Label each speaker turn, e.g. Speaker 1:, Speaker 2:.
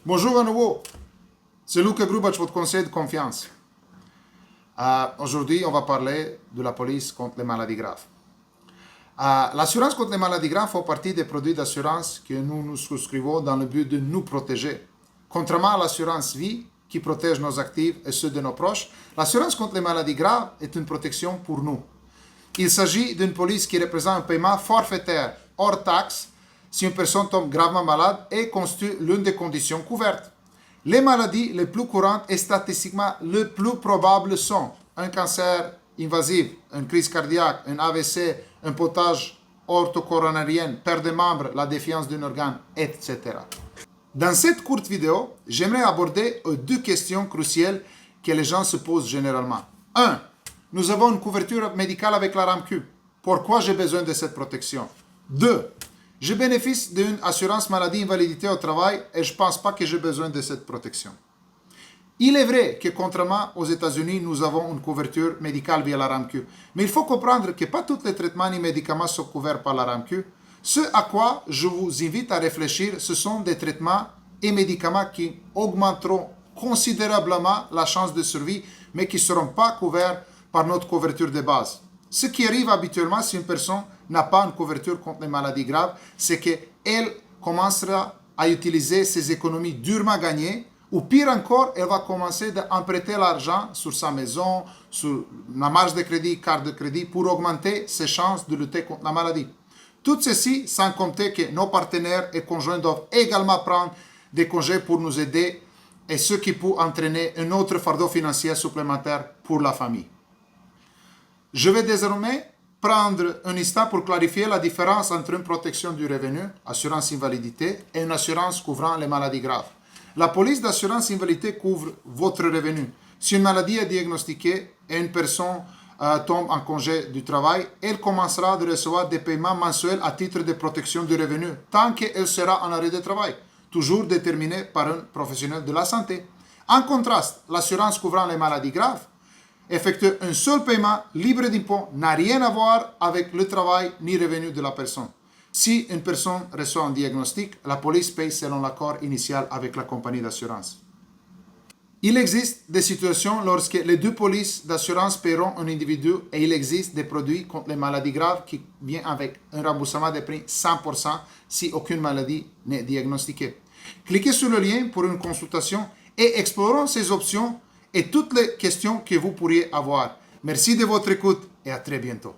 Speaker 1: Bonjour à nouveau, c'est Luca Grubach, votre conseiller de confiance. Aujourd'hui, on va parler de la police contre les maladies graves. L'assurance contre les maladies graves fait partie des produits d'assurance que nous souscrivons dans le but de nous protéger. Contrairement à l'assurance vie, qui protège nos actifs et ceux de nos proches, l'assurance contre les maladies graves est une protection pour nous. Il s'agit d'une police qui représente un paiement forfaitaire, hors taxe, si une personne tombe gravement malade et constitue l'une des conditions couvertes. Les maladies les plus courantes et statistiquement les plus probables sont un cancer invasif, une crise cardiaque, un AVC, un potage orthocoronarien, perte de membres, la défiance d'un organe, etc. Dans cette courte vidéo, j'aimerais aborder deux questions cruciales que les gens se posent généralement. 1. Nous avons une couverture médicale avec la RAMQ. Pourquoi j'ai besoin de cette protection? 2. Je bénéficie d'une assurance maladie invalidité au travail et je ne pense pas que j'ai besoin de cette protection. Il est vrai que contrairement aux États-Unis, nous avons une couverture médicale via la RAMQ. Mais il faut comprendre que pas tous les traitements ni médicaments sont couverts par la RAMQ. Ce à quoi je vous invite à réfléchir, ce sont des traitements et médicaments qui augmenteront considérablement la chance de survie, mais qui ne seront pas couverts par notre couverture de base. Ce qui arrive habituellement si une personne n'a pas une couverture contre les maladies graves, c'est qu'elle commencera à utiliser ses économies durement gagnées, ou pire encore, elle va commencer à emprunter l'argent sur sa maison, sur la marge de crédit, carte de crédit, pour augmenter ses chances de lutter contre la maladie. Tout ceci sans compter que nos partenaires et conjoints doivent également prendre des congés pour nous aider, et ce qui peut entraîner un autre fardeau financier supplémentaire pour la famille. Je vais désormais prendre un instant pour clarifier la différence entre une protection du revenu, assurance invalidité, et une assurance couvrant les maladies graves. La police d'assurance invalidité couvre votre revenu. Si une maladie est diagnostiquée et une personne tombe en congé du travail, elle commencera de recevoir des paiements mensuels à titre de protection du revenu, tant qu'elle sera en arrêt de travail, toujours déterminé par un professionnel de la santé. En contraste, l'assurance couvrant les maladies graves effectue un seul paiement libre d'impôt, n'a rien à voir avec le travail ni revenu de la personne. Si une personne reçoit un diagnostic, la police paye selon l'accord initial avec la compagnie d'assurance. Il existe des situations lorsque les deux polices d'assurance paieront un individu et il existe des produits contre les maladies graves qui viennent avec un remboursement de prix 100% si aucune maladie n'est diagnostiquée. Cliquez sur le lien pour une consultation et explorons ces options et toutes les questions que vous pourriez avoir. Merci de votre écoute et à très bientôt.